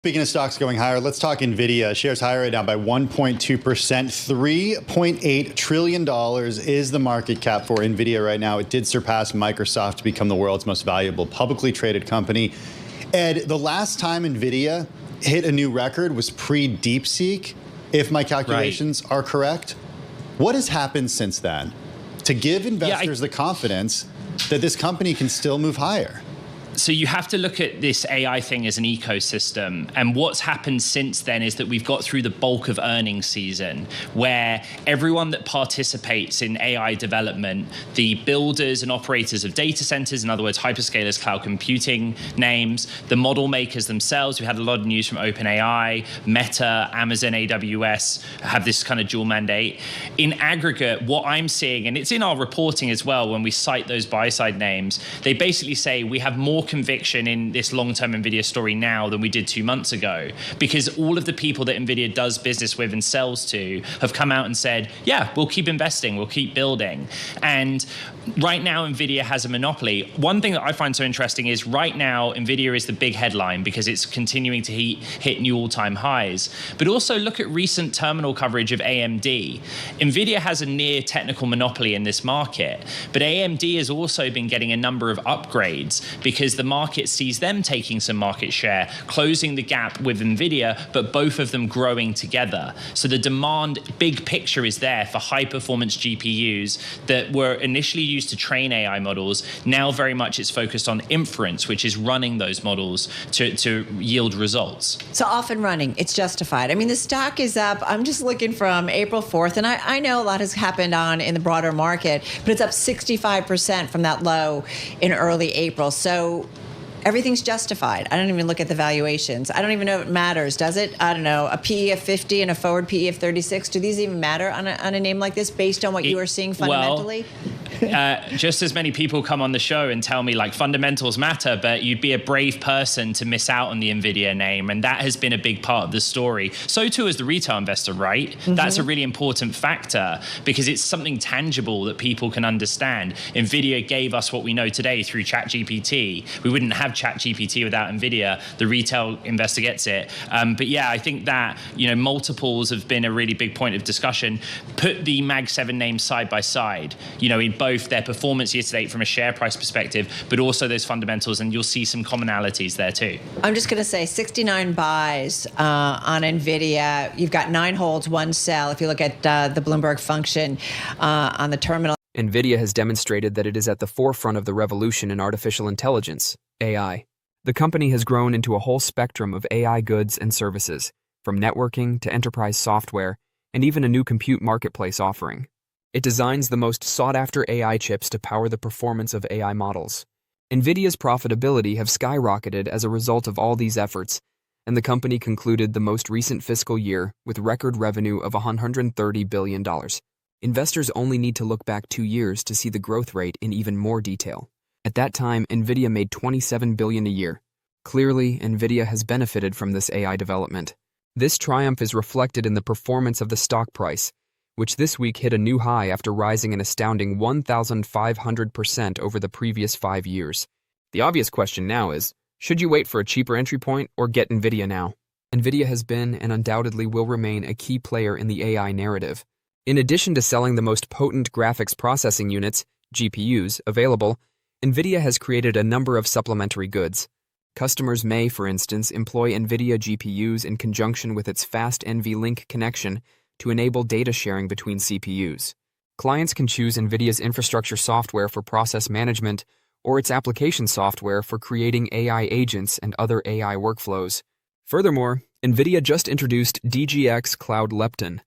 Speaking of stocks going higher, let's talk Nvidia. Shares higher right now by 1.2%. $3.8 trillion is the market cap for Nvidia right now. It did surpass Microsoft to become the world's most valuable publicly traded company. Ed, the last time Nvidia hit a new record was pre-DeepSeek, if my calculations are correct. What has happened since then to give investors the confidence that this company can still move higher? So you have to look at this AI thing as an ecosystem. And what's happened since then is that we've got through the bulk of earnings season, where everyone that participates in AI development, the builders and operators of data centers, in other words, hyperscalers, cloud computing names, the model makers themselves, we had a lot of news from OpenAI, Meta, Amazon, AWS, have this kind of dual mandate. In aggregate, what I'm seeing, and it's in our reporting as well, when we cite those buy-side names, they basically say we have more conviction in this long-term Nvidia story now than we did 2 months ago, because all of the people that Nvidia does business with and sells to have come out and said, yeah, we'll keep investing, we'll keep building. And right now, Nvidia has a monopoly. One thing that I find so interesting is right now, Nvidia is the big headline because it's continuing to hit new all-time highs. But also look at recent terminal coverage of AMD. Nvidia has a near technical monopoly in this market, but AMD has also been getting a number of upgrades because the market sees them taking some market share, closing the gap with Nvidia, but both of them growing together. So the demand, big picture is there for high-performance GPUs that were initially used to train AI models. Now very much it's focused on inference, which is running those models to yield results. So off and running, it's justified. I mean, the stock is up. I'm just looking from April 4th, and I know a lot has happened in the broader market, but it's up 65% from that low in early April. So everything's justified. I don't even look at the valuations. I don't even know if it matters, does it? I don't know, a PE of 50 and a forward PE of 36. Do these even matter on a name like this based on what you are seeing fundamentally? Just as many people come on the show and tell me like fundamentals matter, but you'd be a brave person to miss out on the Nvidia name. And that has been a big part of the story. So too is the retail investor, right? Mm-hmm. That's a really important factor because it's something tangible that people can understand. Nvidia gave us what we know today through ChatGPT. We wouldn't have ChatGPT without Nvidia. The retail investor gets it. But yeah, I think that, multiples have been a really big point of discussion. Put the Mag 7 names side by side, in both their performance year to date from a share price perspective, but also those fundamentals, and you'll see some commonalities there too. I'm just going to say 69 buys on Nvidia. You've got 9 holds, 1 sell. If you look at the Bloomberg function on the terminal. Nvidia has demonstrated that it is at the forefront of the revolution in artificial intelligence, AI. The company has grown into a whole spectrum of AI goods and services, from networking to enterprise software, and even a new compute marketplace offering. It designs the most sought-after AI chips to power the performance of AI models. Nvidia's profitability have skyrocketed as a result of all these efforts, and the company concluded the most recent fiscal year with record revenue of $130 billion. Investors only need to look back 2 years to see the growth rate in even more detail. At that time, Nvidia made $27 billion a year. Clearly, Nvidia has benefited from this AI development. This triumph is reflected in the performance of the stock price, which this week hit a new high after rising an astounding 1,500% over the previous 5 years. The obvious question now is, should you wait for a cheaper entry point or get Nvidia now? Nvidia has been and undoubtedly will remain a key player in the AI narrative. In addition to selling the most potent graphics processing units, GPUs, available, Nvidia has created a number of supplementary goods. Customers may, for instance, employ Nvidia GPUs in conjunction with its fast NVLink connection to enable data sharing between CPUs. Clients can choose Nvidia's infrastructure software for process management or its application software for creating AI agents and other AI workflows. Furthermore, Nvidia just introduced DGX Cloud Lepton,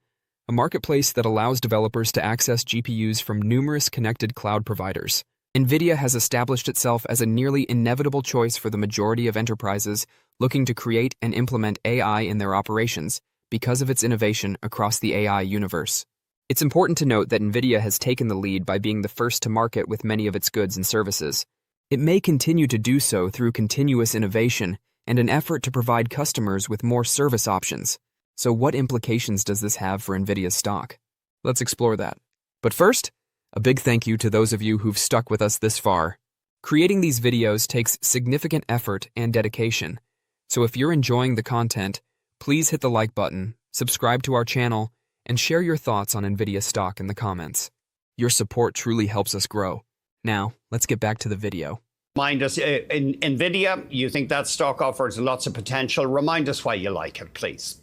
a marketplace that allows developers to access GPUs from numerous connected cloud providers. Nvidia has established itself as a nearly inevitable choice for the majority of enterprises looking to create and implement AI in their operations, because of its innovation across the AI universe. It's important to note that Nvidia has taken the lead by being the first to market with many of its goods and services. It may continue to do so through continuous innovation and an effort to provide customers with more service options. So what implications does this have for Nvidia's stock? Let's explore that. But first, a big thank you to those of you who've stuck with us this far. Creating these videos takes significant effort and dedication, So if you're enjoying the content, please hit the like button, subscribe to our channel, and share your thoughts on Nvidia stock in the comments. Your support truly helps us grow. Now, let's get back to the video. Remind us, in Nvidia, you think that stock offers lots of potential. Remind us why you like it, please.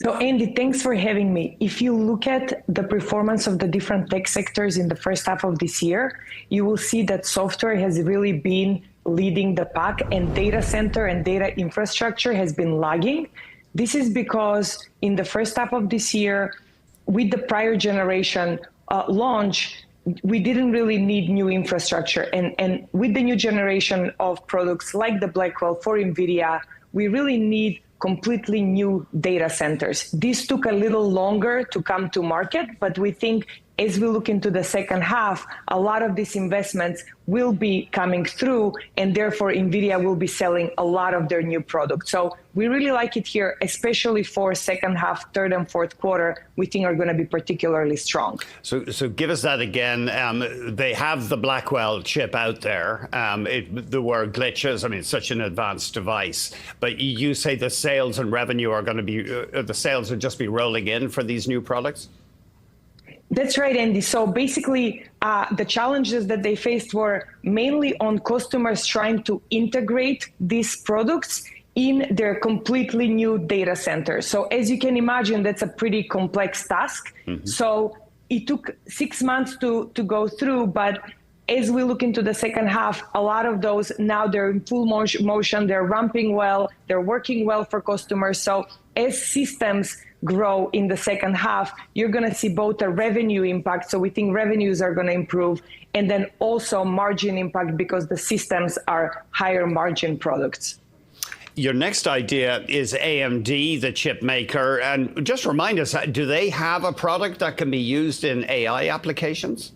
So Andy, thanks for having me. If you look at the performance of the different tech sectors in the first half of this year, you will see that software has really been leading the pack and data center and data infrastructure has been lagging. This is because in the first half of this year, with the prior generation launch, we didn't really need new infrastructure. And with the new generation of products like the Blackwell for Nvidia, we really need completely new data centers. This took a little longer to come to market, but we think as we look into the second half, a lot of these investments will be coming through, and therefore Nvidia will be selling a lot of their new products. So we really like it here, especially for second half, third and fourth quarter, we think are going to be particularly strong. So give us that again. They have the Blackwell chip out there. There were glitches. I mean, it's such an advanced device. But you say the sales and revenue are going to be, the sales will just be rolling in for these new products? That's right, Andy. So basically, the challenges that they faced were mainly on customers trying to integrate these products in their completely new data centers. So as you can imagine, that's a pretty complex task. Mm-hmm. So it took 6 months to go through, but as we look into the second half, a lot of those now they're in full motion, they're ramping well, they're working well for customers. So as systems grow in the second half, you're going to see both a revenue impact. So we think revenues are going to improve, and then also margin impact because the systems are higher margin products. Your next idea is AMD, the chip maker. And just remind us, do they have a product that can be used in AI applications?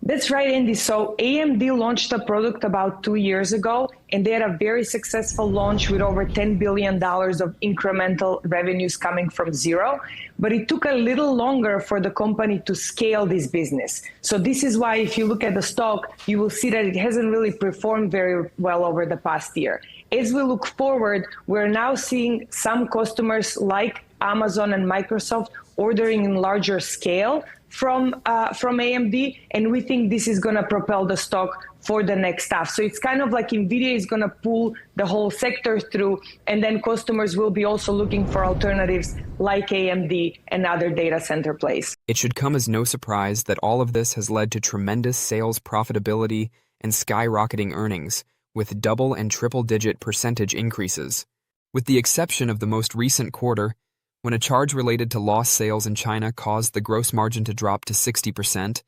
That's right, Andy. So AMD launched a product about 2 years ago, and they had a very successful launch with over $10 billion of incremental revenues coming from zero. But it took a little longer for the company to scale this business. So this is why if you look at the stock, you will see that it hasn't really performed very well over the past year. As we look forward, we're now seeing some customers like Amazon and Microsoft ordering in larger scale from AMD, and we think this is going to propel the stock for the next half. So it's kind of like Nvidia is going to pull the whole sector through, and then customers will be also looking for alternatives like AMD and other data center plays. It should come as no surprise that all of this has led to tremendous sales profitability and skyrocketing earnings, with double and triple-digit percentage increases. With the exception of the most recent quarter, when a charge related to lost sales in China caused the gross margin to drop to 60%,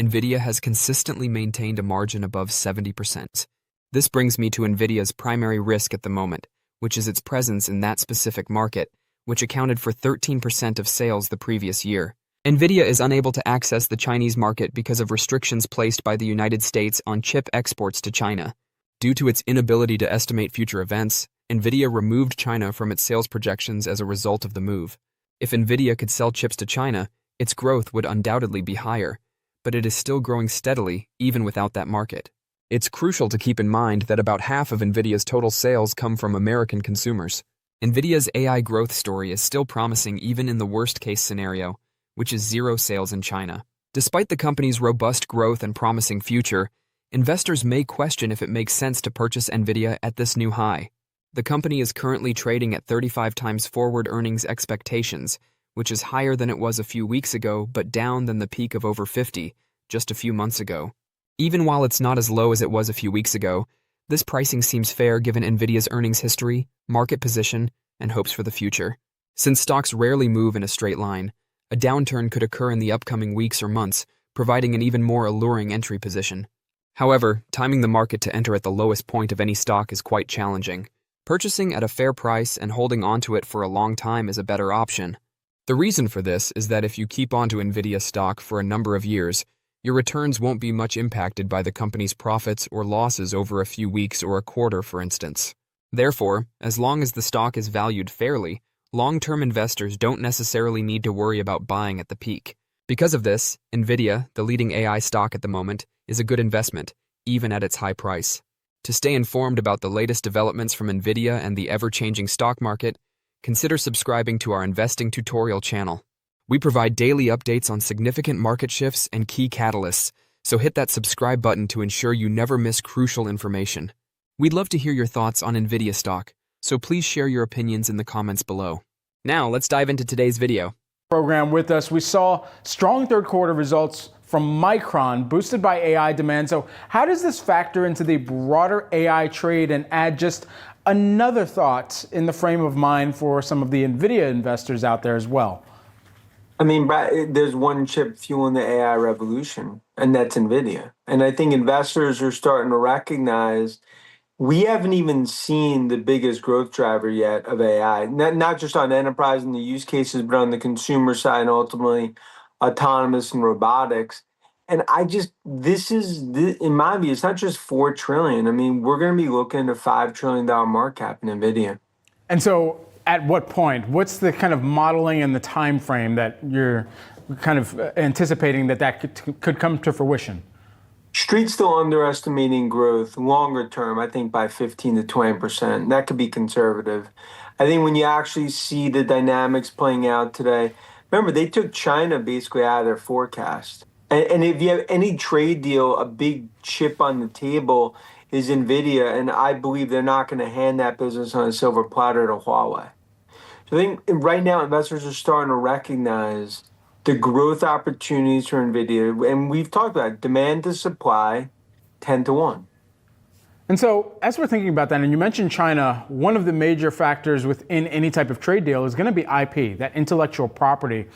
Nvidia has consistently maintained a margin above 70%. This brings me to Nvidia's primary risk at the moment, which is its presence in that specific market, which accounted for 13% of sales the previous year. Nvidia is unable to access the Chinese market because of restrictions placed by the United States on chip exports to China. Due to its inability to estimate future events, Nvidia removed China from its sales projections as a result of the move. If Nvidia could sell chips to China, its growth would undoubtedly be higher, but it is still growing steadily even without that market. It's crucial to keep in mind that about half of Nvidia's total sales come from American consumers. Nvidia's AI growth story is still promising even in the worst-case scenario, which is zero sales in China. Despite the company's robust growth and promising future, investors may question if it makes sense to purchase Nvidia at this new high. The company is currently trading at 35 times forward earnings expectations, which is higher than it was a few weeks ago but down than the peak of over 50 just a few months ago. Even while it's not as low as it was a few weeks ago, this pricing seems fair given Nvidia's earnings history, market position, and hopes for the future. Since stocks rarely move in a straight line, a downturn could occur in the upcoming weeks or months, providing an even more alluring entry position. However, timing the market to enter at the lowest point of any stock is quite challenging. Purchasing at a fair price and holding onto it for a long time is a better option. The reason for this is that if you keep onto Nvidia stock for a number of years, your returns won't be much impacted by the company's profits or losses over a few weeks or a quarter, for instance. Therefore, as long as the stock is valued fairly, long-term investors don't necessarily need to worry about buying at the peak. Because of this, Nvidia, the leading AI stock at the moment, is a good investment, even at its high price. To stay informed about the latest developments from Nvidia and the ever-changing stock market, consider subscribing to our investing tutorial channel. We provide daily updates on significant market shifts and key catalysts, so hit that subscribe button to ensure you never miss crucial information. We'd love to hear your thoughts on Nvidia stock, so please share your opinions in the comments below. Now, let's dive into today's video. Program with us, we saw strong third quarter results from Micron, boosted by AI demand. So how does this factor into the broader AI trade and add just another thought in the frame of mind for some of the Nvidia investors out there as well? I mean, there's one chip fueling the AI revolution, and that's Nvidia. And I think investors are starting to recognize we haven't even seen the biggest growth driver yet of AI, not just on enterprise and the use cases, but on the consumer side and ultimately autonomous and robotics. And in my view, it's not just $4 trillion. I mean, we're going to be looking at a $5 trillion market cap in Nvidia. And so at what point, what's the kind of modeling and the time frame that you're kind of anticipating that could come to fruition? Street's still underestimating growth longer term, I think by 15 to 20%. That could be conservative. I think when you actually see the dynamics playing out today, remember, they took China basically out of their forecast. And if you have any trade deal, a big chip on the table is Nvidia, and I believe they're not going to hand that business on a silver platter to Huawei. So I think right now investors are starting to recognize the growth opportunities for Nvidia, and we've talked about it, demand to supply 10 to 1. And so as we're thinking about that, and you mentioned China, one of the major factors within any type of trade deal is going to be IP, that intellectual property.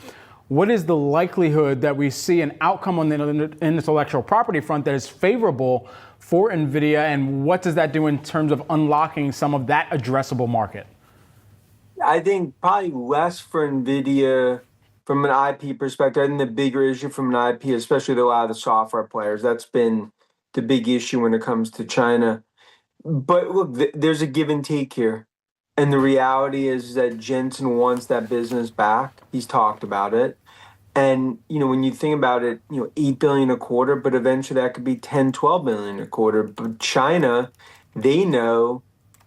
What is the likelihood that we see an outcome on the intellectual property front that is favorable for Nvidia, and what does that do in terms of unlocking some of that addressable market? I think probably less for Nvidia from an IP perspective. I think the bigger issue from an IP, especially a lot of the software players, that's been the big issue when it comes to China. But look, there's a give and take here. And the reality is that Jensen wants that business back. He's talked about it. And, when you think about it, $8 billion a quarter, but eventually that could be 10, 12 billion a quarter. But China, they know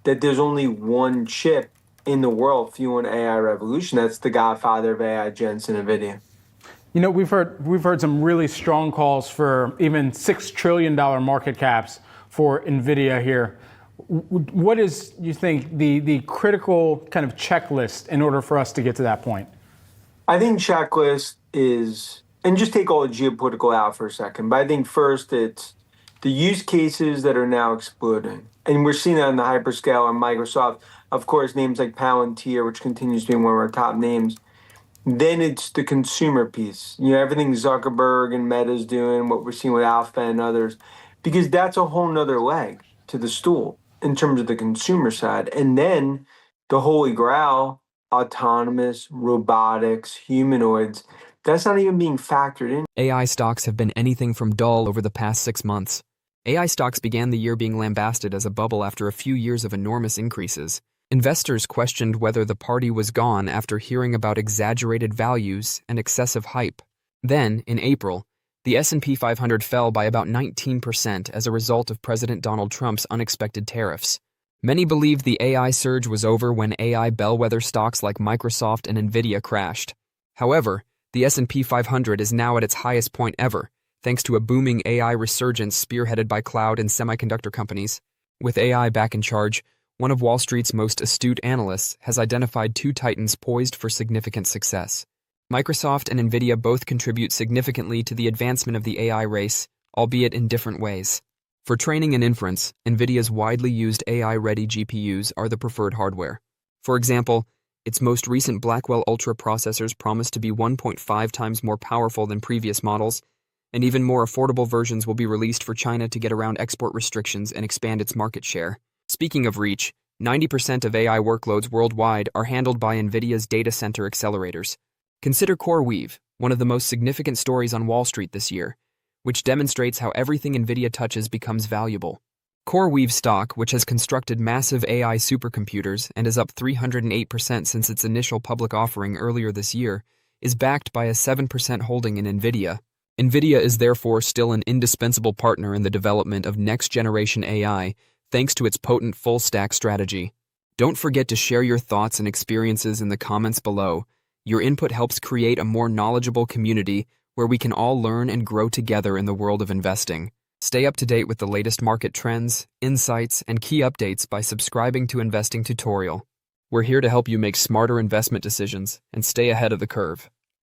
that there's only one chip in the world fueling AI revolution. That's the godfather of AI, Jensen, NVIDIA. We've heard some really strong calls for even $6 trillion market caps for Nvidia here. What is, you think, the critical kind of checklist in order for us to get to that point? I think checklist is, and just take all the geopolitical out for a second, but I think first it's the use cases that are now exploding. And we're seeing that in the hyperscale and Microsoft. Of course, names like Palantir, which continues to be one of our top names. Then it's the consumer piece. Everything Zuckerberg and Meta's doing, what we're seeing with Alpha and others, because that's a whole nother leg to the stool in terms of the consumer side. And then the holy grail, autonomous, robotics, humanoids, that's not even being factored in. AI stocks have been anything from dull over the past 6 months. AI stocks began the year being lambasted as a bubble after a few years of enormous increases. Investors questioned whether the party was gone after hearing about exaggerated values and excessive hype. Then, in April, the S&P 500 fell by about 19% as a result of President Donald Trump's unexpected tariffs. Many believed the AI surge was over when AI bellwether stocks like Microsoft and Nvidia crashed. However, the S&P 500 is now at its highest point ever, thanks to a booming AI resurgence spearheaded by cloud and semiconductor companies. With AI back in charge, one of Wall Street's most astute analysts has identified two titans poised for significant success. Microsoft and Nvidia both contribute significantly to the advancement of the AI race, albeit in different ways. For training and inference, Nvidia's widely used AI-ready GPUs are the preferred hardware. For example, its most recent Blackwell Ultra processors promise to be 1.5 times more powerful than previous models, and even more affordable versions will be released for China to get around export restrictions and expand its market share. Speaking of reach, 90% of AI workloads worldwide are handled by Nvidia's data center accelerators. Consider CoreWeave, one of the most significant stories on Wall Street this year, which demonstrates how everything Nvidia touches becomes valuable. CoreWeave stock, which has constructed massive AI supercomputers and is up 308% since its initial public offering earlier this year, is backed by a 7% holding in Nvidia. Nvidia is therefore still an indispensable partner in the development of next-generation AI, thanks to its potent full-stack strategy. Don't forget to share your thoughts and experiences in the comments below. Your input helps create a more knowledgeable community where we can all learn and grow together in the world of investing. Stay up to date with the latest market trends, insights, and key updates by subscribing to Investing Tutorial. We're here to help you make smarter investment decisions and stay ahead of the curve.